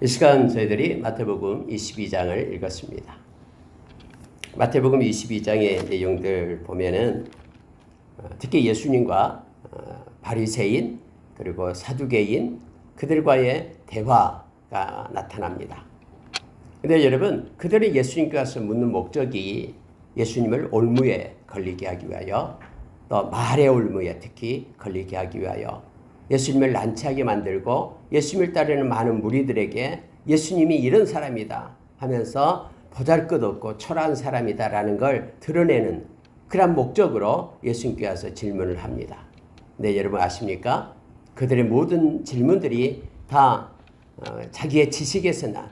이 시간 저희들이 마태복음 22장을 읽었습니다. 마태복음 22장의 내용들 보면은 특히 예수님과 바리새인 그리고 사두개인 그들과의 대화가 나타납니다. 근데 여러분, 그들이 예수님께서 묻는 목적이 예수님을 올무에 걸리게 하기 위하여, 또 말의 올무에 특히 걸리게 하기 위하여 예수님을 난처하게 만들고 예수님을 따르는 많은 무리들에게 예수님이 이런 사람이다 하면서 보잘것없고 초라한 사람이다라는 걸 드러내는 그런 목적으로 예수님께서 질문을 합니다. 근데 여러분 아십니까? 그들의 모든 질문들이 다 자기의 지식에서 난,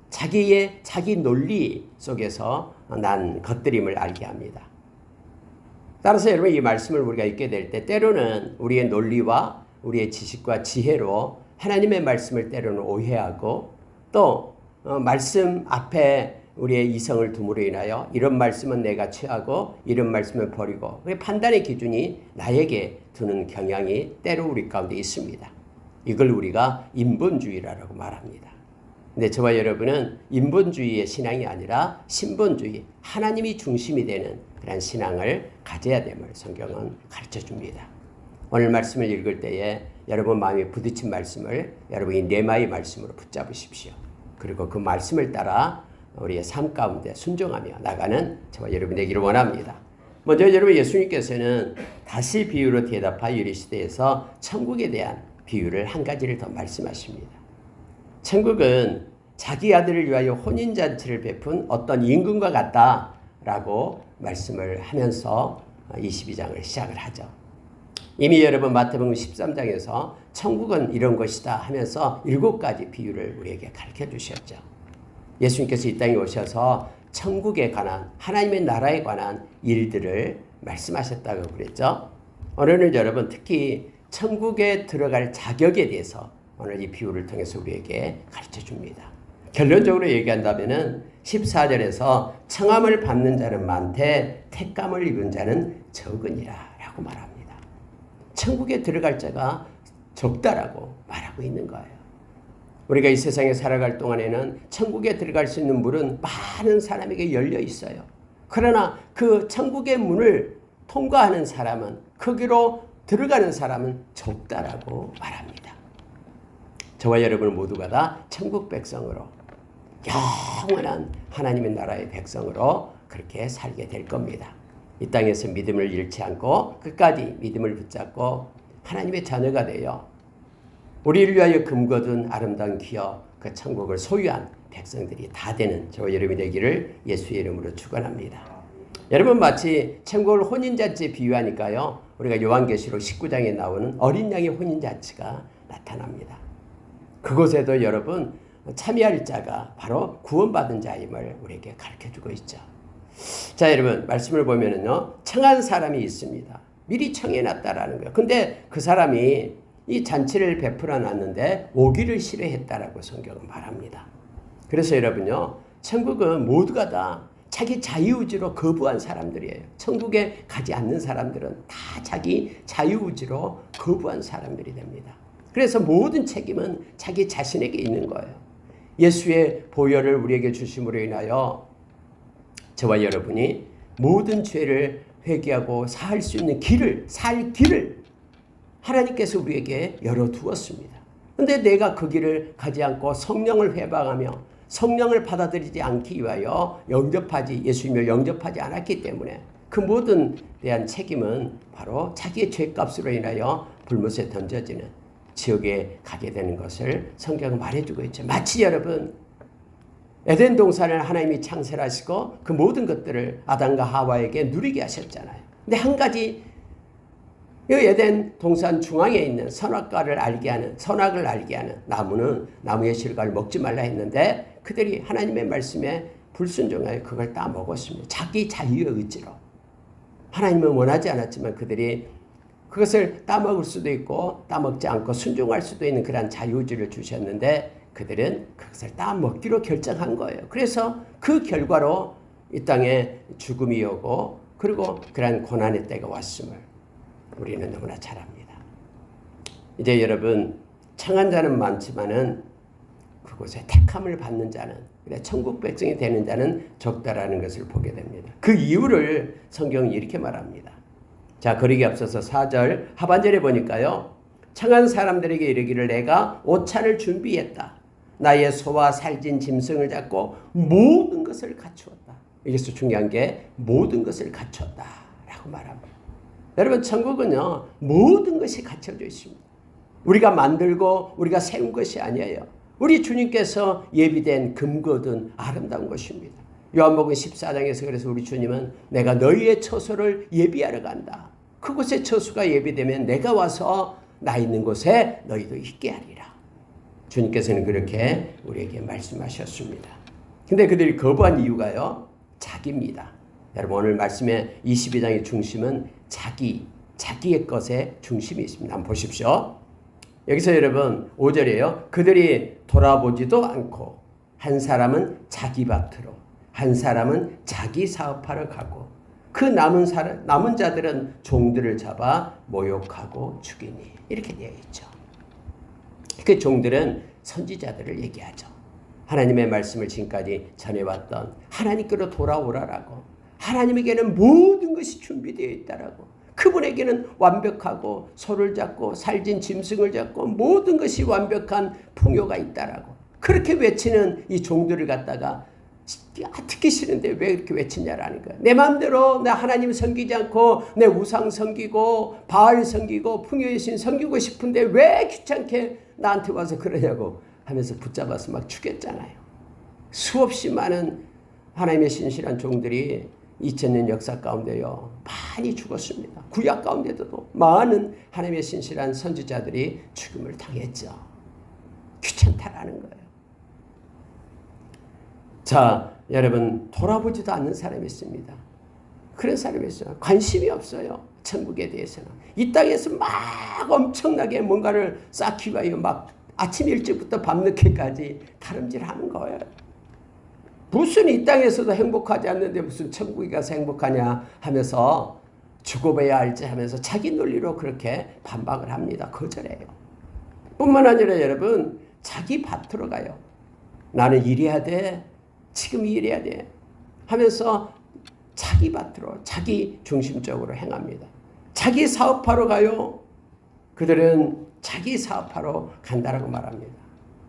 자기 논리 속에서 난 것들임을 알게 합니다. 따라서 여러분, 이 말씀을 우리가 읽게 될 때 때로는 우리의 논리와 우리의 지식과 지혜로 하나님의 말씀을 때로는 오해하고, 또 말씀 앞에 우리의 이성을 둠으로 인하여 이런 말씀은 내가 취하고 이런 말씀은 버리고, 판단의 기준이 나에게 두는 경향이 때로 우리 가운데 있습니다. 이걸 우리가 인본주의라고 말합니다. 근데 저와 여러분은 인본주의의 신앙이 아니라 신본주의, 하나님이 중심이 되는 그런 신앙을 가져야 됨을 성경은 가르쳐 줍니다. 오늘 말씀을 읽을 때에 여러분 마음에 부딪힌 말씀을 여러분이 네마의 말씀으로 붙잡으십시오. 그리고 그 말씀을 따라 우리의 삶 가운데 순종하며 나가는 저와 여러분 되기를 원합니다. 먼저 여러분, 예수님께서는 다시 비유로 대답하여 이르시되에서 천국에 대한 비유를 한 가지를 더 말씀하십니다. 천국은 자기 아들을 위하여 혼인잔치를 베푼 어떤 임금과 같다라고 말씀을 하면서 22장을 시작을 하죠. 이미 여러분 마태복음 13장에서 천국은 이런 것이다 하면서 7가지 비유를 우리에게 가르쳐 주셨죠. 예수님께서 이 땅에 오셔서 천국에 관한, 하나님의 나라에 관한 일들을 말씀하셨다고 그랬죠. 오늘은 여러분 특히 천국에 들어갈 자격에 대해서 오늘 이 비유를 통해서 우리에게 가르쳐 줍니다. 결론적으로 얘기한다면 14절에서 청함을 받는 자는 많되 택감을 입은 자는 적으니라 라고 말합니다. 천국에 들어갈 자가 적다라고 말하고 있는 거예요. 우리가 이 세상에 살아갈 동안에는 천국에 들어갈 수 있는 문은 많은 사람에게 열려 있어요. 그러나 그 천국의 문을 통과하는 사람은, 거기로 들어가는 사람은 적다라고 말합니다. 저와 여러분 모두가 다 천국 백성으로, 영원한 하나님의 나라의 백성으로 그렇게 살게 될 겁니다. 이 땅에서 믿음을 잃지 않고 끝까지 믿음을 붙잡고 하나님의 자녀가 되어 우리를 위하여 금거둔 아름다운 기업, 그 천국을 소유한 백성들이 다 되는 저와 여러분이 되기를 예수의 이름으로 축원합니다. 여러분, 마치 천국을 혼인잔치에 비유하니까요, 우리가 요한계시록 19장에 나오는 어린 양의 혼인잔치가 나타납니다. 그곳에도 여러분 참여할 자가 바로 구원받은 자임을 우리에게 가르쳐주고 있죠. 자, 여러분 말씀을 보면은요, 청한 사람이 있습니다. 미리 청해놨다라는 거예요. 근데 그 사람이 이 잔치를 베풀어 놨는데 오기를 싫어했다라고 성경은 말합니다. 그래서 여러분요, 천국은 모두가 다 자기 자유의지로 거부한 사람들이에요. 천국에 가지 않는 사람들은 다 자기 자유의지로 거부한 사람들이 됩니다. 그래서 모든 책임은 자기 자신에게 있는 거예요. 예수의 보혈을 우리에게 주심으로 인하여 저와 여러분이 모든 죄를 회개하고 살 수 있는 살 길을 하나님께서 우리에게 열어두었습니다. 그런데 내가 그 길을 가지 않고 성령을 회방하며 성령을 받아들이지 않기 위하여 예수님을 영접하지 않았기 때문에 그 모든 대한 책임은 바로 자기의 죄값으로 인하여 불못에 던져지는 지옥에 가게 되는 것을 성경은 말해주고 있죠. 마치 여러분, 에덴 동산을 하나님이 창설하시고 그 모든 것들을 아담과 하와에게 누리게 하셨잖아요. 근데 한 가지, 이 에덴 동산 중앙에 있는 선악을 알게 하는 나무는 나무의 실과를 먹지 말라 했는데 그들이 하나님의 말씀에 불순종하여 그걸 다 먹었습니다. 자기 자유의 의지로. 하나님은 원하지 않았지만 그들이 그것을 따먹을 수도 있고 따먹지 않고 순종할 수도 있는 그런 자유의지를 주셨는데 그들은 그것을 따먹기로 결정한 거예요. 그래서 그 결과로 이 땅에 죽음이 오고 그리고 그런 고난의 때가 왔음을 우리는 너무나 잘 압니다. 이제 여러분, 청한 자는 많지만은 그곳에 택함을 받는 자는, 그래 천국 백성이 되는 자는 적다라는 것을 보게 됩니다. 그 이유를 성경은 이렇게 말합니다. 자, 그러기 앞서서 4절 하반절에 보니까요. 청한 사람들에게 이르기를 내가 옷차를 준비했다. 나의 소와 살진 짐승을 잡고 모든 것을 갖추었다. 여기서 중요한 게 모든 것을 갖췄다 라고 말합니다. 여러분, 천국은요 모든 것이 갖춰져 있습니다. 우리가 만들고 우리가 세운 것이 아니에요. 우리 주님께서 예비된 금거든 아름다운 것입니다. 요한복음 14장에서 그래서 우리 주님은 내가 너희의 처소를 예비하러 간다. 그곳에 처소가 예비되면 내가 와서 나 있는 곳에 너희도 있게 하리라. 주님께서는 그렇게 우리에게 말씀하셨습니다. 근데 그들이 거부한 이유가요, 자기입니다. 여러분, 오늘 말씀의 22장의 중심은 자기의 것에 중심이 있습니다. 한번 보십시오. 여기서 여러분 5절이에요. 그들이 돌아보지도 않고 한 사람은 자기 밭으로, 한 사람은 자기 사업하러 가고 그 남은 자들은 종들을 잡아 모욕하고 죽이니, 이렇게 되어 있죠. 그 종들은 선지자들을 얘기하죠. 하나님의 말씀을 지금까지 전해왔던 하나님께로 돌아오라라고, 하나님에게는 모든 것이 준비되어 있다라고, 그분에게는 완벽하고 소를 잡고 살진 짐승을 잡고 모든 것이 완벽한 풍요가 있다라고 그렇게 외치는 이 종들을 갖다가 듣기 싫은데 왜 이렇게 외치냐라는 거야. 내 마음대로 내 하나님 섬기지 않고 내 우상 섬기고 바알 섬기고 풍요의 신 섬기고 싶은데 왜 귀찮게 나한테 와서 그러냐고 하면서 붙잡아서 막 죽였잖아요. 수없이 많은 하나님의 신실한 종들이 2000년 역사 가운데요 많이 죽었습니다. 구약 가운데도 많은 하나님의 신실한 선지자들이 죽음을 당했죠. 귀찮다라는 거예요. 자, 여러분, 돌아보지도 않는 사람이 있습니다. 그런 사람이 있어요. 관심이 없어요. 천국에 대해서는. 이 땅에서 막 엄청나게 뭔가를 쌓기 위하여 막 아침 일찍부터 밤늦게까지 다름질하는 거예요. 무슨 이 땅에서도 행복하지 않는데 무슨 천국에 가서 행복하냐 하면서 죽어봐야 알지 하면서 자기 논리로 그렇게 반박을 합니다. 거절해요. 뿐만 아니라 여러분, 자기 밭으로 가요. 나는 이래야 돼. 지금 이래야 돼. 하면서 자기 밭으로, 자기 중심적으로 행합니다. 자기 사업하러 가요. 그들은 자기 사업하러 간다라고 말합니다.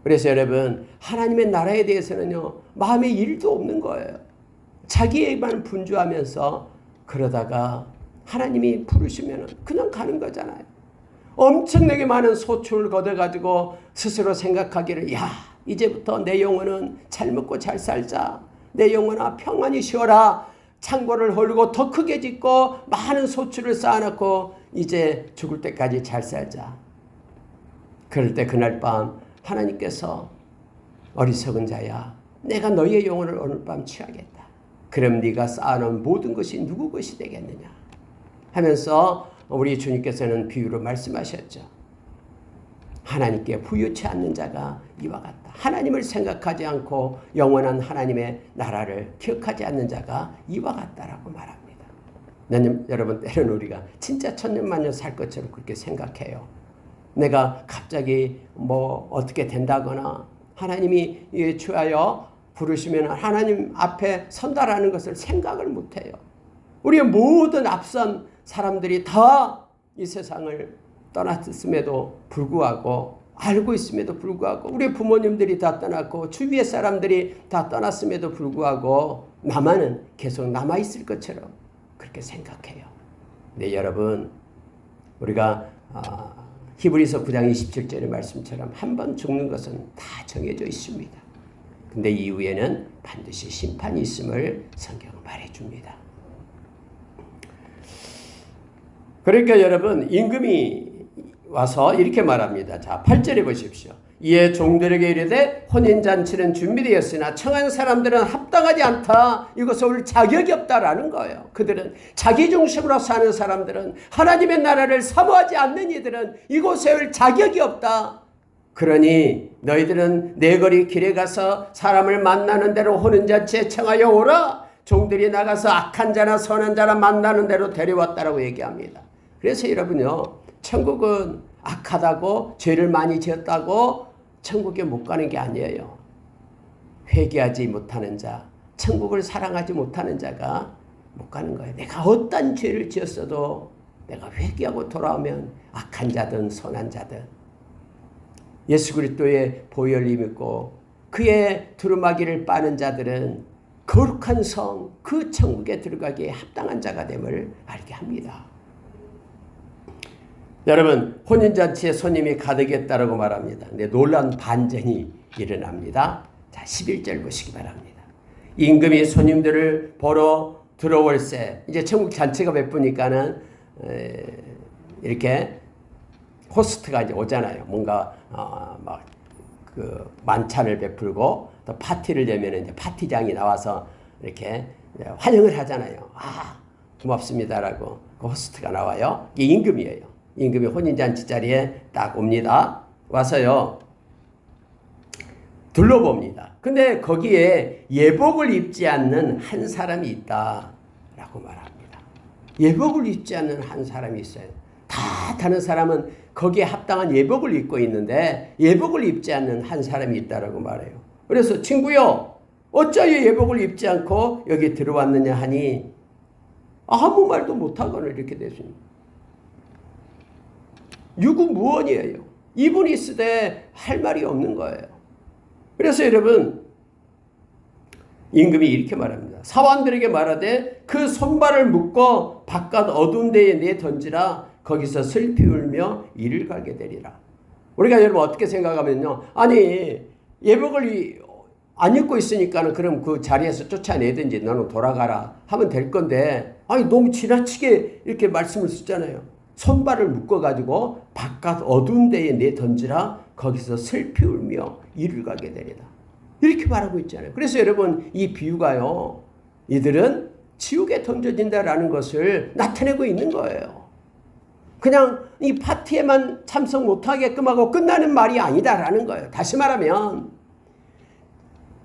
그래서 여러분, 하나님의 나라에 대해서는요 마음에 일도 없는 거예요. 자기에만 분주하면서 그러다가 하나님이 부르시면 그냥 가는 거잖아요. 엄청나게 많은 소출을 거둬가지고 스스로 생각하기를, 야, 이제부터 내 영혼은 잘 먹고 잘 살자. 내 영혼아 평안히 쉬어라. 창고를 헐고 더 크게 짓고 많은 소출을 쌓아놓고 이제 죽을 때까지 잘 살자. 그럴 때 그날 밤 하나님께서 어리석은 자야, 내가 너희의 영혼을 오늘 밤 취하겠다. 그럼 네가 쌓아놓은 모든 것이 누구 것이 되겠느냐 하면서 우리 주님께서는 비유로 말씀하셨죠. 하나님께 부유치 않는 자가 이와 같다. 하나님을 생각하지 않고 영원한 하나님의 나라를 기억하지 않는 자가 이와 같다라고 말합니다. 여러분, 때로는 우리가 진짜 천년만년 살 것처럼 그렇게 생각해요. 내가 갑자기 뭐 어떻게 된다거나 하나님이 취하여 부르시면 하나님 앞에 선다라는 것을 생각을 못해요. 우리의 모든 앞선 사람들이 다 이 세상을 떠났음에도 불구하고, 알고 있음에도 불구하고, 우리 부모님들이 다 떠났고 주위의 사람들이 다 떠났음에도 불구하고 나만은 계속 남아있을 것처럼 그렇게 생각해요. 네, 여러분, 우리가 히브리서 9장 27절의 말씀처럼 한 번 죽는 것은 다 정해져 있습니다. 근데 이후에는 반드시 심판이 있음을 성경은 말해줍니다. 그러니까 여러분, 임금이 와서 이렇게 말합니다. 자, 8절에 보십시오. 이에 종들에게 이르되 혼인잔치는 준비되었으나 청한 사람들은 합당하지 않다. 이것을 올 자격이 없다라는 거예요. 그들은 자기 중심으로 사는 사람들은, 하나님의 나라를 사모하지 않는 이들은 이곳에 올 자격이 없다. 그러니 너희들은 내 거리 길에 가서 사람을 만나는 대로 혼인잔치에 청하여 오라. 종들이 나가서 악한 자나 선한 자나 만나는 대로 데려왔다라고 얘기합니다. 그래서 여러분요, 천국은 악하다고, 죄를 많이 지었다고 천국에 못 가는 게 아니에요. 회개하지 못하는 자, 천국을 사랑하지 못하는 자가 못 가는 거예요. 내가 어떤 죄를 지었어도 내가 회개하고 돌아오면 악한 자든 선한 자든 예수 그리스도의 보혈이 믿고 그의 두루마기를 빠는 자들은 거룩한 성, 그 천국에 들어가기에 합당한 자가 됨을 알게 합니다. 여러분, 혼인잔치에 손님이 가득했다라고 말합니다. 근데 놀라운 반전이 일어납니다. 자, 11절 보시기 바랍니다. 임금이 손님들을 보러 들어올세. 이제 천국 잔치가 베푸니까는 이렇게 호스트가 이제 오잖아요. 뭔가 막 그 만찬을 베풀고 또 파티를 열면 이제 파티장이 나와서 이렇게 환영을 하잖아요. 아, 고맙습니다라고 그 호스트가 나와요. 이게 임금이에요. 임금이 혼인잔치 자리에 딱 옵니다. 와서요. 둘러봅니다. 근데 거기에 예복을 입지 않는 한 사람이 있다라고 말합니다. 예복을 입지 않는 한 사람이 있어요. 다 다른 사람은 거기에 합당한 예복을 입고 있는데 예복을 입지 않는 한 사람이 있다라고 말해요. 그래서 친구요, 어찌하여 예복을 입지 않고 여기 들어왔느냐 하니 아무 말도 못하고는 이렇게 됐습니다. 유구무원이에요. 이분이 있으되 할 말이 없는 거예요. 그래서 여러분, 임금이 이렇게 말합니다. 사환들에게 말하되 그 손발을 묶어 바깥 어두운 데에 내 던지라. 거기서 슬피 울며 이를 가게 되리라. 우리가 여러분 어떻게 생각하면요, 아니 예복을 안 입고 있으니까는 그럼 그 자리에서 쫓아내든지 너는 돌아가라 하면 될 건데, 아니 너무 지나치게 이렇게 말씀을 쓰잖아요. 손발을 묶어가지고 바깥 어두운 데에 내 던지라. 거기서 슬피 울며 이를 가게 되리라. 이렇게 말하고 있잖아요. 그래서 여러분, 이 비유가요, 이들은 지옥에 던져진다라는 것을 나타내고 있는 거예요. 그냥 이 파티에만 참석 못하게끔 하고 끝나는 말이 아니다라는 거예요. 다시 말하면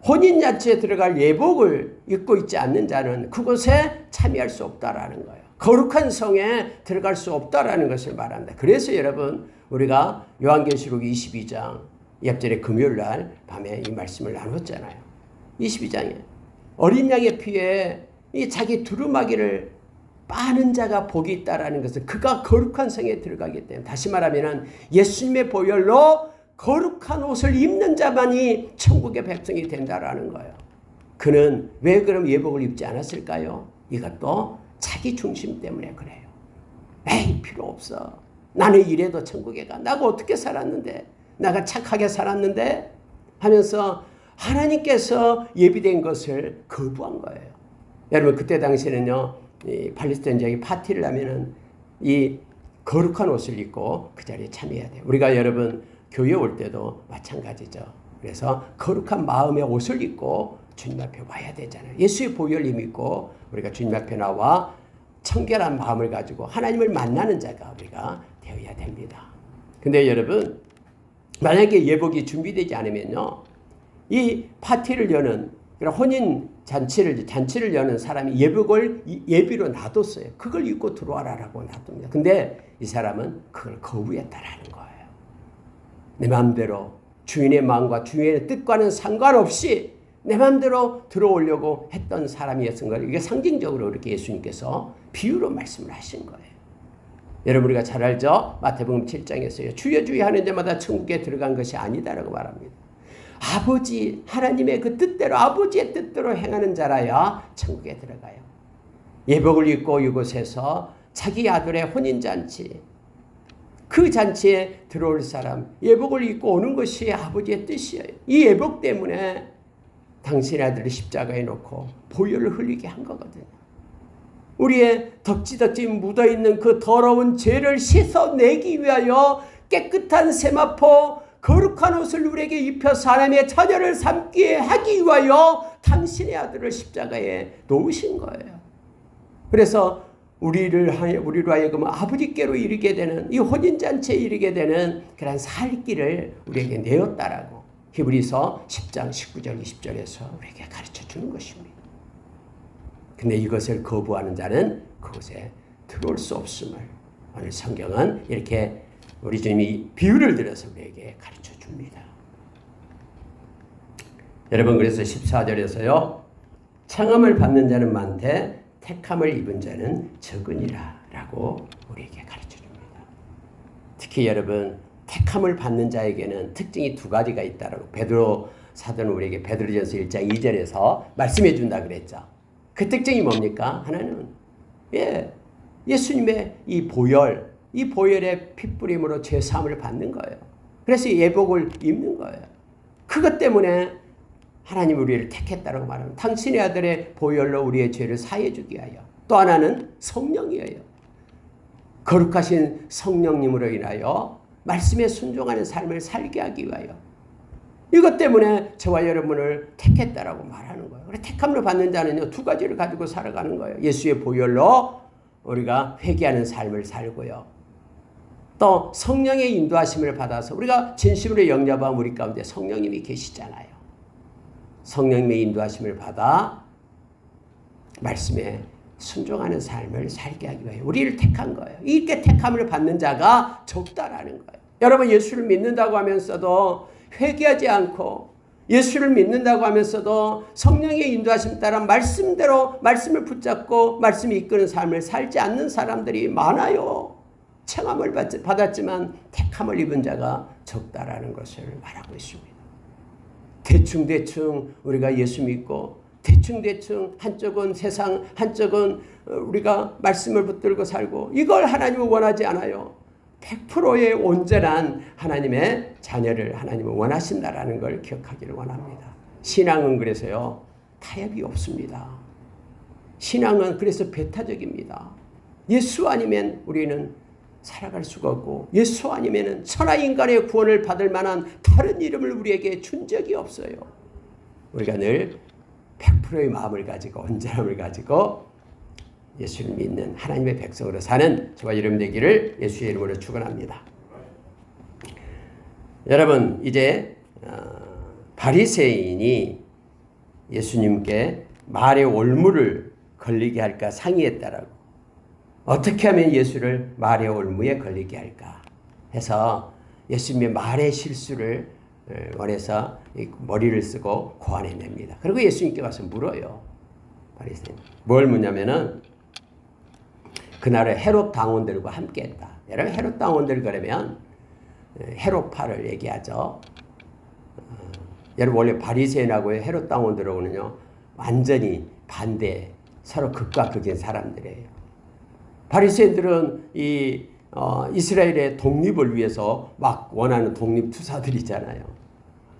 혼인잔치에 들어갈 예복을 입고 있지 않는 자는 그곳에 참여할 수 없다라는 거예요. 거룩한 성에 들어갈 수 없다라는 것을 말한다. 그래서 여러분, 우리가 요한계시록 22장 옆절에 금요일 날 밤에 이 말씀을 나눴잖아요. 22장에 어린 양의 피에 이 자기 두루마기를 빠는 자가 복이 있다라는 것은 그가 거룩한 성에 들어가기 때문에, 다시 말하면 예수님의 보혈로 거룩한 옷을 입는 자만이 천국의 백성이 된다라는 거예요. 그는 왜 그럼 예복을 입지 않았을까요? 이것도 자기 중심 때문에 그래요. 에이, 필요 없어. 나는 이래도 천국에 가. 나가 어떻게 살았는데, 나가 착하게 살았는데 하면서 하나님께서 예비된 것을 거부한 거예요. 여러분, 그때 당시에는요, 이 팔레스타인 지역에 파티를 하면은 이 거룩한 옷을 입고 그 자리에 참여해야 돼요. 우리가 여러분 교회 올 때도 마찬가지죠. 그래서 거룩한 마음의 옷을 입고 주님 앞에 와야 되잖아요. 예수의 보혈을 믿고 우리가 주님 앞에 나와 청결한 마음을 가지고 하나님을 만나는 자가 우리가 되어야 됩니다. 근데 여러분, 만약에 예복이 준비되지 않으면요, 이 파티를 여는, 혼인 잔치를 여는 사람이 예복을 예비로 놔뒀어요. 그걸 입고 들어와라라고 놔둡니다. 근데 이 사람은 그걸 거부했다라는 거예요. 내 마음대로 주인의 마음과 주인의 뜻과는 상관없이 내 마음대로 들어오려고 했던 사람이었던 거예요. 이게 상징적으로 이렇게 예수님께서 비유로 말씀을 하신 거예요. 여러분, 우리가 잘 알죠? 마태복음 7장에서요. 주여 주여 하는 자마다 천국에 들어간 것이 아니다라고 말합니다. 아버지 하나님의 그 뜻대로, 아버지의 뜻대로 행하는 자라야 천국에 들어가요. 예복을 입고 이곳에서 자기 아들의 혼인잔치, 그 잔치에 들어올 사람, 예복을 입고 오는 것이 아버지의 뜻이에요. 이 예복 때문에 당신의 아들을 십자가에 놓고 보혈을 흘리게 한 거거든요. 우리의 덕지덕지 묻어있는 그 더러운 죄를 씻어내기 위하여 깨끗한 세마포, 거룩한 옷을 우리에게 입혀서 하나님의 자녀를 삼게 하기 위하여 당신의 아들을 십자가에 놓으신 거예요. 그래서 우리로 하여금 아버지께로 이르게 되는, 이 혼인잔치에 이르게 되는 그런 살 길을 우리에게 내었다라고 히브리서 10장 19절 20절에서 우리에게 가르쳐 주는 것입니다. 근데 이것을 거부하는 자는 그곳에 들어올 수 없음을 오늘 성경은 이렇게 우리 주님이 비유를 들어서 우리에게 가르쳐 줍니다. 여러분 그래서 14절에서요. 청함을 받는 자는 많되 택함을 입은 자는 적으니라 라고 우리에게 가르쳐줍니다. 특히 여러분 택함을 받는 자에게는 특징이 두 가지가 있다라고 베드로 사도는 우리에게 베드로전서 1장 2절에서 말씀해 준다 그랬죠. 그 특징이 뭡니까? 하나는 예수님의 이 보혈의 핏부림으로 죄사함을 받는 거예요. 그래서 예복을 입는 거예요. 그것 때문에 하나님 우리를 택했다고 말합니다. 당신의 아들의 보혈로 우리의 죄를 사해 주기 위하여. 또 하나는 성령이에요. 거룩하신 성령님으로 인하여 말씀에 순종하는 삶을 살게 하기 위하여. 이것 때문에 저와 여러분을 택했다라고 말하는 거예요. 그래서 택함을 받는 자는요, 두 가지를 가지고 살아가는 거예요. 예수의 보혈로 우리가 회개하는 삶을 살고요. 또 성령의 인도하심을 받아서 우리가 진심으로 영접하면 우리 가운데 성령님이 계시잖아요. 성령님의 인도하심을 받아 말씀에 순종하는 삶을 살게 하기 위해 우리를 택한 거예요. 이렇게 택함을 받는 자가 적다라는 거예요. 여러분 예수를 믿는다고 하면서도 회개하지 않고 예수를 믿는다고 하면서도 성령의 인도하심 따라 말씀대로 말씀을 붙잡고 말씀이 이끄는 삶을 살지 않는 사람들이 많아요. 청함을 받았지만 택함을 입은 자가 적다라는 것을 말하고 있습니다. 대충 우리가 예수 믿고 대충 한쪽은 세상 한쪽은 우리가 말씀을 붙들고 살고 이걸 하나님은 원하지 않아요. 100%의 온전한 하나님의 자녀를 하나님은 원하신다라는 걸 기억하기를 원합니다. 신앙은 그래서요 타협이 없습니다. 신앙은 그래서 배타적입니다. 예수 아니면 우리는 살아갈 수가 없고 예수 아니면 천하인간의 구원을 받을 만한 다른 이름을 우리에게 준 적이 없어요. 우리가 늘 100%의 마음을 가지고 온전함을 가지고 예수를 믿는 하나님의 백성으로 사는 저와 여러분 되기를 예수의 이름으로 축원합니다. 여러분 이제 바리새인이 예수님께 말의 올무를 걸리게 할까 상의했다라고. 어떻게 하면 예수를 말의 올무에 걸리게 할까 해서 예수님의 말의 실수를 원해서 머리를 쓰고 고안해냅니다. 그리고 예수님께 와서 물어요. 바리새인. 뭘 묻냐면은 그날에 헤롯 당원들과 함께했다. 여러분 헤롯 당원들 그러면 헤롯파를 얘기하죠. 여러분 원래 바리새인하고 헤롯 당원들하고는요 완전히 반대, 서로 극과 극인 사람들이에요. 바리새인들은 이스라엘의 독립을 위해서 막 원하는 독립 투사들이잖아요.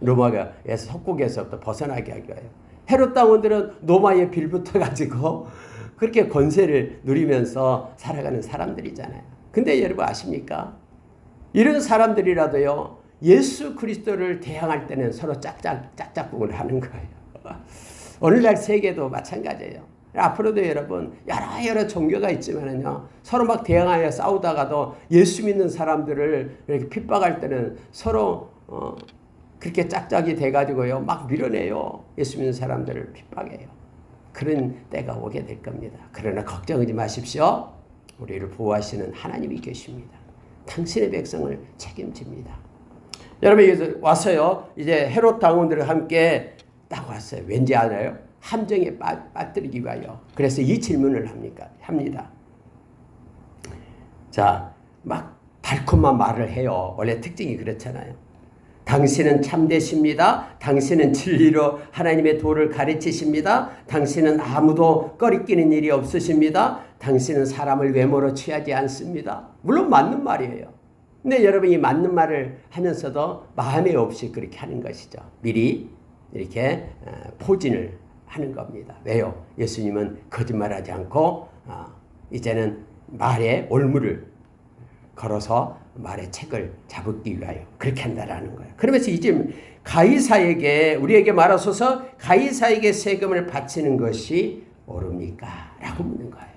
로마에서 속국에서부터 벗어나게 하기 위하여. 헤롯 당원들은 로마에 빌붙어 가지고 그렇게 권세를 누리면서 살아가는 사람들이잖아요. 근데 여러분 아십니까? 이런 사람들이라도요 예수 그리스도를 대항할 때는 서로 짝짝꿍을 하는 거예요. 오늘날 세계도 마찬가지예요. 앞으로도 여러분 여러 종교가 있지만은요 서로 막 대항하여 싸우다가도 예수 믿는 사람들을 이렇게 핍박할 때는 서로 그렇게 짝짝이 돼가지고요 막 밀어내요. 예수 믿는 사람들을 핍박해요. 그런 때가 오게 될 겁니다. 그러나 걱정하지 마십시오. 우리를 보호하시는 하나님이 계십니다. 당신의 백성을 책임집니다. 여러분 여기서 와서요 이제 헤롯 당원들과 함께 딱 왔어요. 왠지 알아요? 함정에 빠뜨리기 위하여. 그래서 이 질문을 합니다. 자, 막 달콤한 말을 해요. 원래 특징이 그렇잖아요. 당신은 참되십니다. 당신은 진리로 하나님의 도를 가르치십니다. 당신은 아무도 꺼리끼는 일이 없으십니다. 당신은 사람을 외모로 취하지 않습니다. 물론 맞는 말이에요. 근데 여러분 이 맞는 말을 하면서도 마음에 없이 그렇게 하는 것이죠. 미리 이렇게 포진을 하는 겁니다. 왜요? 예수님은 거짓말하지 않고 이제는 말에 올무를 걸어서 말의 책을 잡기 위하여 그렇게 한다라는 거예요. 그러면서 이제 가이사에게 우리에게 말하소서 가이사에게 세금을 바치는 것이 옳습니까? 라고 묻는 거예요.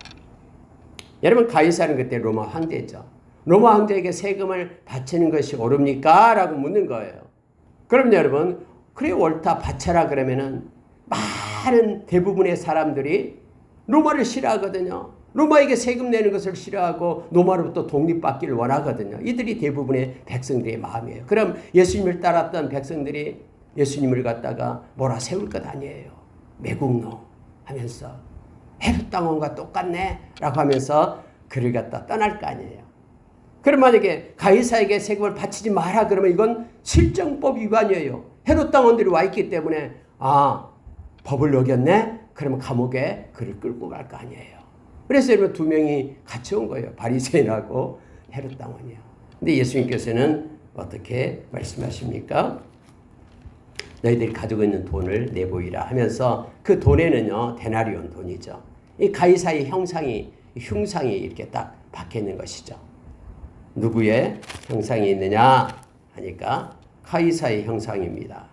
여러분 가이사는 그때 로마 황제죠. 로마 황제에게 세금을 바치는 것이 옳습니까? 라고 묻는 거예요. 그럼 여러분 그래 옳다 바쳐라 그러면은 많은 대부분의 사람들이 로마를 싫어하거든요. 로마에게 세금 내는 것을 싫어하고 로마로부터 독립받기를 원하거든요. 이들이 대부분의 백성들의 마음이에요. 그럼 예수님을 따랐던 백성들이 예수님을 갖다가 몰아세울 것 아니에요. 매국노 하면서 헤롯 당원과 똑같네 라고 하면서 그를 갖다 떠날 거 아니에요. 그럼 만약에 가이사에게 세금을 바치지 마라 그러면 이건 실정법 위반이에요. 헤롯 당원들이 와 있기 때문에 법을 어겼네? 그러면 감옥에 그를 끌고 갈 거 아니에요. 그래서 여러분 두 명이 같이 온 거예요. 바리새인하고 헤롯 당원이요. 근데 예수님께서는 어떻게 말씀하십니까? 너희들이 가지고 있는 돈을 내보이라 하면서 그 돈에는요 데나리온 돈이죠. 이 가이사의 흉상이 이렇게 딱 박혀 있는 것이죠. 누구의 형상이 있느냐 하니까 가이사의 형상입니다.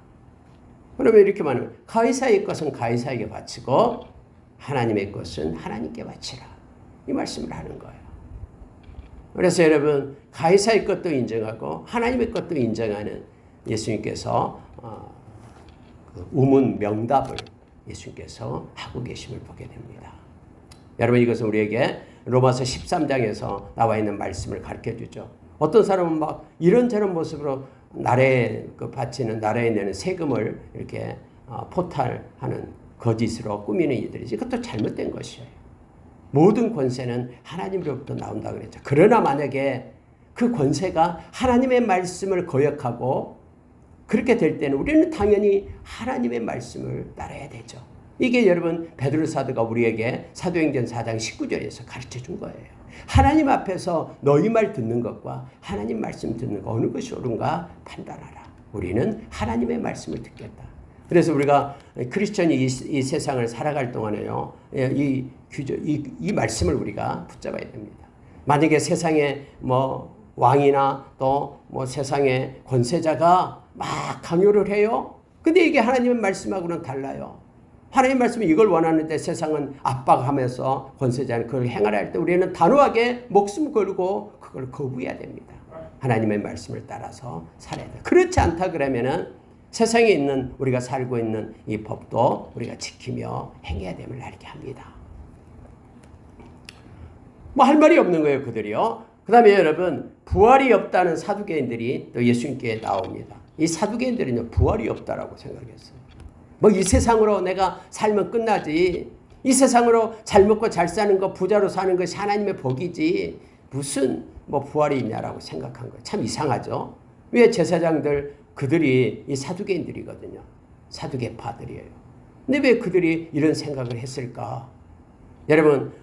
그러면 이렇게 말하면 가이사의 것은 가이사에게 바치고 하나님의 것은 하나님께 바치라. 이 말씀을 하는 거예요. 그래서 여러분 가이사의 것도 인정하고 하나님의 것도 인정하는 예수님께서 그 우문 명답을 예수님께서 하고 계심을 보게 됩니다. 여러분 이것은 우리에게 로마서 13장에서 나와 있는 말씀을 가르쳐 주죠. 어떤 사람은 막 이런저런 모습으로 나라에 바치는 나라에 내는 세금을 이렇게 포탈하는 거짓으로 꾸미는 이들이지. 그것도 잘못된 것이에요. 모든 권세는 하나님으로부터 나온다 그랬죠. 그러나 만약에 그 권세가 하나님의 말씀을 거역하고 그렇게 될 때는 우리는 당연히 하나님의 말씀을 따라야 되죠. 이게 여러분 베드로 사도가 우리에게 사도행전 4장 19절에서 가르쳐 준 거예요. 하나님 앞에서 너희 말 듣는 것과 하나님 말씀 듣는 것 어느 것이 옳은가 판단하라. 우리는 하나님의 말씀을 듣겠다. 그래서 우리가 크리스천이 이 세상을 살아갈 동안에요. 이 말씀을 우리가 붙잡아야 됩니다. 만약에 세상에 왕이나 또 세상의 권세자가 막 강요를 해요. 근데 이게 하나님의 말씀하고는 달라요. 하나님 말씀은 이걸 원하는데 세상은 압박하면서 권세자는 그걸 행하라 할 때 우리는 단호하게 목숨 걸고 그걸 거부해야 됩니다. 하나님의 말씀을 따라서 살아야 돼요. 그렇지 않다 그러면은 세상에 있는 우리가 살고 있는 이 법도 우리가 지키며 행해야 됨을 알게 합니다. 할 말이 없는 거예요, 그들이요. 그 다음에 여러분, 부활이 없다는 사두개인들이 또 예수님께 나옵니다. 이 사두개인들은요, 부활이 없다라고 생각했어요. 이 세상으로 내가 살면 끝나지. 이 세상으로 잘 먹고 잘 사는 거, 부자로 사는 것이 하나님의 복이지. 무슨 부활이 있냐라고 생각한 거예요. 참 이상하죠. 왜 제사장들 그들이 이 사두개인들이거든요. 사두개파들이에요. 근데 왜 그들이 이런 생각을 했을까? 여러분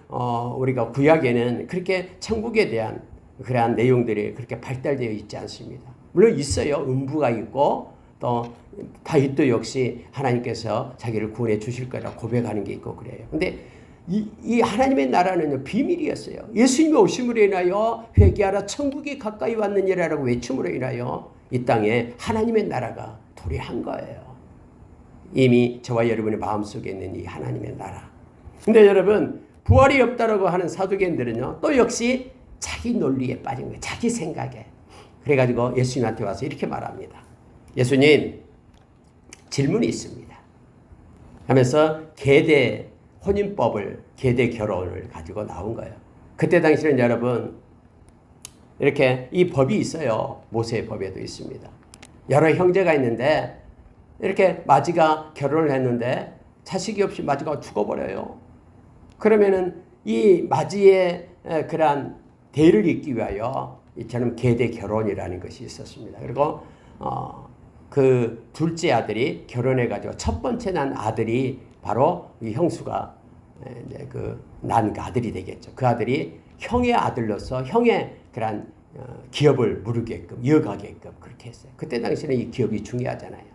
우리가 구약에는 그렇게 천국에 대한 그러한 내용들이 그렇게 발달되어 있지 않습니다. 물론 있어요. 음부가 있고 또 다윗도 역시 하나님께서 자기를 구원해 주실 거라고 고백하는 게 있고 그래요. 근데 이 하나님의 나라는 비밀이었어요. 예수님이 오심으로 인하여 회개하라 천국이 가까이 왔느니라라고 외침으로 인하여 이 땅에 하나님의 나라가 도래한 거예요. 이미 저와 여러분의 마음속에 있는 이 하나님의 나라. 근데 여러분 부활이 없다라고 하는 사두개인들은요 또 역시 자기 논리에 빠진 거예요. 자기 생각에. 그래가지고 예수님한테 와서 이렇게 말합니다. 예수님 질문이 있습니다. 하면서 계대 혼인법을 계대 결혼을 가지고 나온 거예요. 그때 당시는 여러분 이렇게 이 법이 있어요. 모세의 법에도 있습니다. 여러 형제가 있는데 이렇게 마지가 결혼을 했는데 자식이 없이 마지가 죽어버려요. 그러면은 이 마지의 그러한 대를 잇기 위하여 이처럼 계대 결혼이라는 것이 있었습니다. 그리고 그 둘째 아들이 결혼해가지고 첫 번째 난 아들이 바로 이 형수가 이제 난 그 아들이 되겠죠. 그 아들이 형의 아들로서 형의 그런 기업을 물으게끔 이어가게끔 그렇게 했어요. 그때 당시에는 이 기업이 중요하잖아요.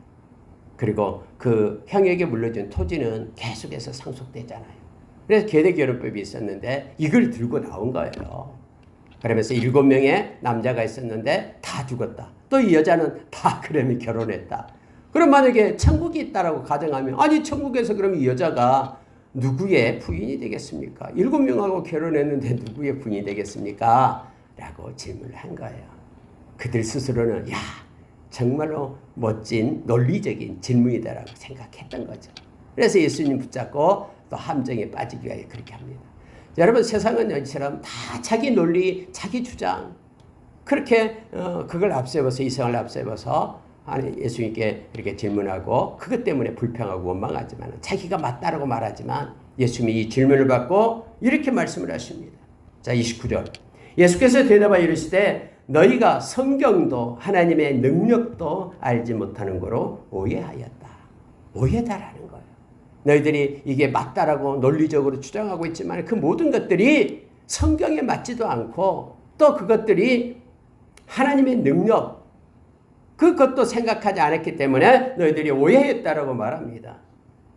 그리고 그 형에게 물려준 토지는 계속해서 상속되잖아요. 그래서 계대 결혼법이 있었는데 이걸 들고 나온 거예요. 그러면서 7명의 남자가 있었는데 다 죽었다. 또 이 여자는 다 그러면 결혼했다. 그럼 만약에 천국이 있다라고 가정하면 아니 천국에서 그럼 이 여자가 누구의 부인이 되겠습니까? 7명하고 결혼했는데 누구의 부인이 되겠습니까? 라고 질문을 한 거예요. 그들 스스로는 야 정말로 멋진 논리적인 질문이다라고 생각했던 거죠. 그래서 예수님 붙잡고 또 함정에 빠지기 위하여 그렇게 합니다. 여러분 세상은 이처럼 다 자기 논리, 자기 주장 그렇게 그걸 앞세워서 이성을 앞세워서 예수님께 이렇게 질문하고 그것 때문에 불평하고 원망하지만 자기가 맞다라고 말하지만 예수님이 이 질문을 받고 이렇게 말씀을 하십니다. 자, 29절. 예수께서 대답하여 이르시되 너희가 성경도 하나님의 능력도 알지 못하는 거로 오해하였다. 오해다라는 거예요. 너희들이 이게 맞다라고 논리적으로 주장하고 있지만 그 모든 것들이 성경에 맞지도 않고 또 그것들이 하나님의 능력 그것도 생각하지 않았기 때문에 너희들이 오해했다라고 말합니다.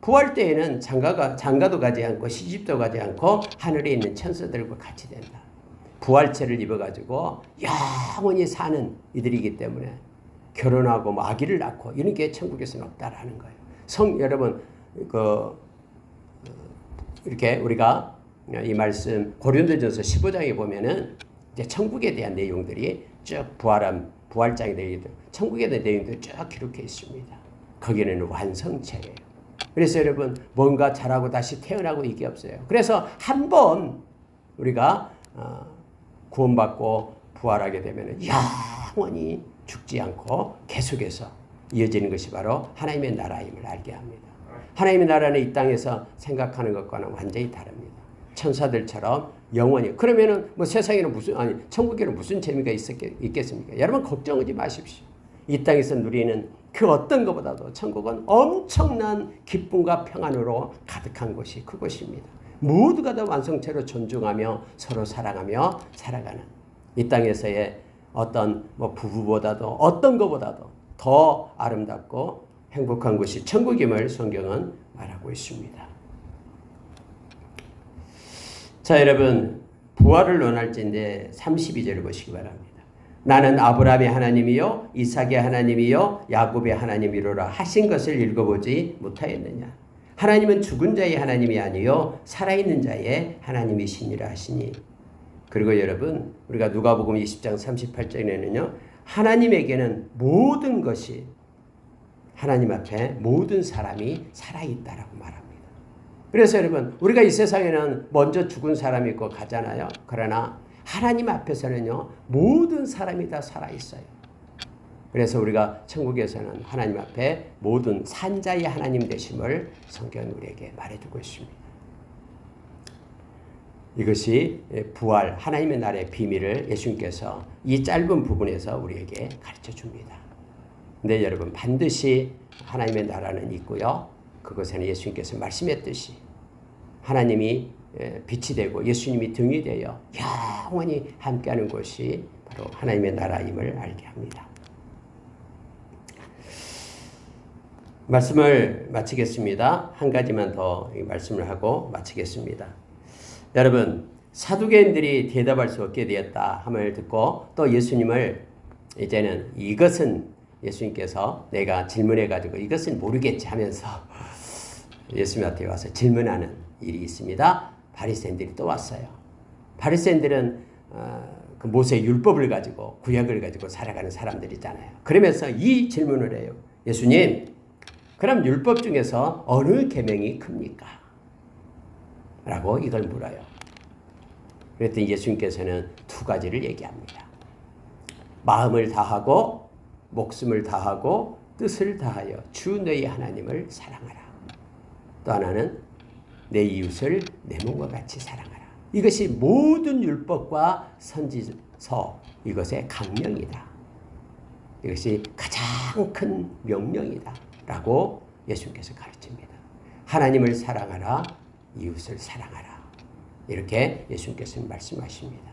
부활 때에는 장가도 가지 않고 시집도 가지 않고 하늘에 있는 천사들과 같이 된다. 부활체를 입어가지고 영원히 사는 이들이기 때문에 결혼하고 뭐 아기를 낳고 이런 게 천국에서는 없다라는 거예요. 여러분 이렇게 우리가 이 말씀 고린도전서 15장에 보면은 이제 천국에 대한 내용들이 쭉 부활장에 대한 천국에 대한 내용들이 쭉 기록해 있습니다. 거기는 완성체예요. 그래서 여러분 뭔가 잘하고 다시 태어나고 이게 없어요. 그래서 한번 우리가 구원받고 부활하게 되면 영원히 죽지 않고 계속해서 이어지는 것이 바로 하나님의 나라임을 알게 합니다. 하나님의 나라는 이 땅에서 생각하는 것과는 완전히 다릅니다. 천사들처럼 영원히. 그러면은 뭐 세상에는 천국에는 무슨 재미가 있겠습니까? 여러분 걱정하지 마십시오. 이 땅에서 누리는 그 어떤 것보다도 천국은 엄청난 기쁨과 평안으로 가득한 곳이 그곳입니다. 모두가 다 완성체로 존중하며 서로 사랑하며 살아가는 이 땅에서의 어떤 뭐 부부보다도 어떤 것보다도 더 아름답고 행복한 곳이 천국임을 성경은 말하고 있습니다. 자, 여러분 부활을 논할진데 32절을 보시기 바랍니다. 나는 아브라함의 하나님이요 이삭의 하나님이요 야곱의 하나님이로라 하신 것을 읽어보지 못하였느냐. 하나님은 죽은 자의 하나님이 아니요 살아있는 자의 하나님이시니라 하시니. 그리고 여러분 우리가 누가복음 20장 38절에는요 하나님에게는 모든 것이 하나님 앞에 모든 사람이 살아있다라고 말합니다. 그래서 여러분 우리가 이 세상에는 먼저 죽은 사람이 있고 가잖아요. 그러나 하나님 앞에서는요 모든 사람이 다 살아있어요. 그래서 우리가 천국에서는 하나님 앞에 모든 산자의 하나님 되심을 성경은 우리에게 말해주고 있습니다. 이것이 부활 하나님의 나라의 비밀을 예수님께서 이 짧은 부분에서 우리에게 가르쳐 줍니다. 근데 여러분 반드시 하나님의 나라는 있고요. 그것에는 예수님께서 말씀했듯이 하나님이 빛이 되고 예수님이 등이 되어 영원히 함께하는 곳이 바로 하나님의 나라임을 알게 합니다. 말씀을 마치겠습니다. 한 가지만 더 말씀을 하고 마치겠습니다. 여러분 사두개인들이 대답할 수 없게 되었다 함을 듣고 또 예수님을 이제는 이것은 예수님께서 내가 질문해가지고 이것은 모르겠지 하면서 예수님한테 와서 질문하는 일이 있습니다. 바리새인들이 또 왔어요. 바리새인들은 그 모세의 율법을 가지고 구약을 가지고 살아가는 사람들이잖아요. 그러면서 이 질문을 해요. 예수님, 그럼 율법 중에서 어느 계명이 큽니까? 라고 이걸 물어요. 그랬더니 예수님께서는 두 가지를 얘기합니다. 마음을 다하고 목숨을 다하고 뜻을 다하여 주 너희 하나님을 사랑하라. 또 하나는 내 이웃을 내 몸과 같이 사랑하라. 이것이 모든 율법과 선지서 이것의 강령이다. 이것이 가장 큰 명령이다. 라고 예수님께서 가르칩니다. 하나님을 사랑하라. 이웃을 사랑하라. 이렇게 예수님께서는 말씀하십니다.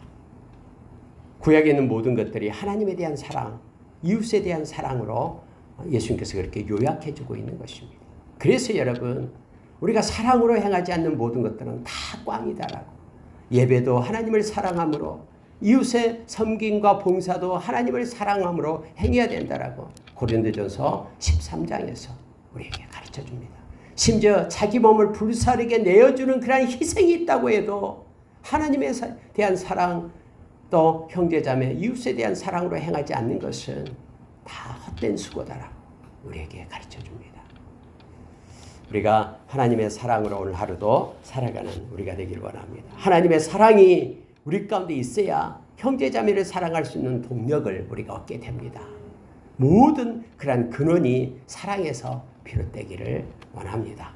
구약에 있는 모든 것들이 하나님에 대한 사랑, 이웃에 대한 사랑으로 예수님께서 그렇게 요약해주고 있는 것입니다. 그래서 여러분 우리가 사랑으로 행하지 않는 모든 것들은 다 꽝이다라고. 예배도 하나님을 사랑함으로 이웃의 섬김과 봉사도 하나님을 사랑함으로 행해야 된다라고 고린도전서 13장에서 우리에게 가르쳐줍니다. 심지어 자기 몸을 불사르게 내어주는 그런 희생이 있다고 해도 하나님에 대한 사랑 또 형제자매 이웃에 대한 사랑으로 행하지 않는 것은 다 헛된 수고다라고 우리에게 가르쳐줍니다. 우리가 하나님의 사랑으로 오늘 하루도 살아가는 우리가 되기를 원합니다. 하나님의 사랑이 우리 가운데 있어야 형제자매를 사랑할 수 있는 동력을 우리가 얻게 됩니다. 모든 그런 근원이 사랑에서 비롯되기를 원합니다.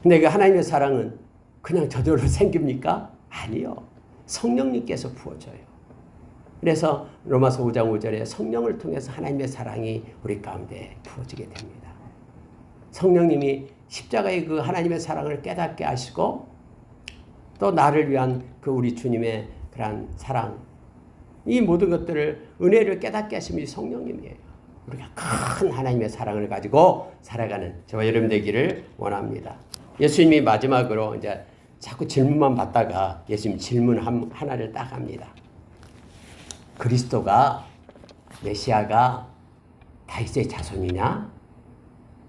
근데 그 하나님의 사랑은 그냥 저절로 생깁니까? 아니요. 성령님께서 부어줘요. 그래서 로마서 5장 5절에 성령을 통해서 하나님의 사랑이 우리 가운데 부어지게 됩니다. 성령님이 십자가의 그 하나님의 사랑을 깨닫게 하시고 또 나를 위한 그 우리 주님의 그런 사랑, 이 모든 것들을 은혜를 깨닫게 하시는 성령님이에요. 우리가 큰 하나님의 사랑을 가지고 살아가는 저와 여러분 되기를 원합니다. 예수님이 마지막으로 이제 자꾸 질문만 받다가 예수님 질문 하나를 딱 합니다. 그리스도가 메시아가 다윗의 자손이냐?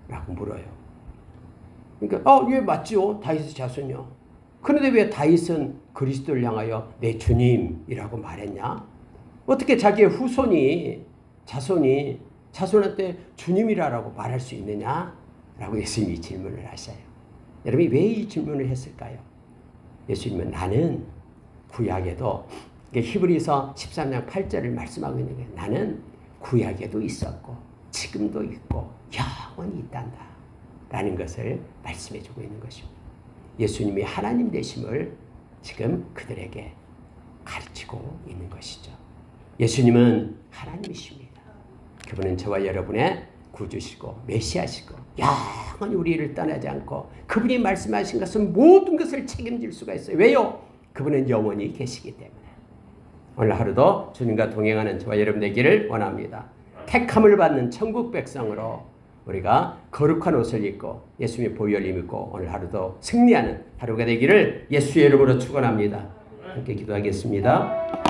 라고 물어요. 그러니까 예 맞죠. 다윗의 자손이요. 그런데 왜 다윗은 그리스도를 향하여 내 주님이라고 말했냐? 어떻게 자기의 후손이 자손한테 주님이라고 말할 수 있느냐? 라고 예수님이 질문을 하셔요. 여러분이 왜 이 질문을 했을까요? 예수님은 나는 구약에도 히브리서 13장 8절을 말씀하고 있는 거예요. 나는 구약에도 있었고 지금도 있고 영원히 있단다 라는 것을 말씀해 주고 있는 것입니다. 예수님이 하나님 되심을 지금 그들에게 가르치고 있는 것이죠. 예수님은 하나님이십니다. 그분은 저와 여러분의 구주시고 메시아시고 영원히 우리를 떠나지 않고 그분이 말씀하신 것은 모든 것을 책임질 수가 있어요. 왜요? 그분은 영원히 계시기 때문에. 오늘 하루도 주님과 동행하는 저와 여러분 되기를 원합니다. 택함을 받는 천국 백성으로 우리가 거룩한 옷을 입고 예수님의 보혈을 입고 오늘 하루도 승리하는 하루가 되기를 예수의 이름으로 축원합니다. 함께 기도하겠습니다.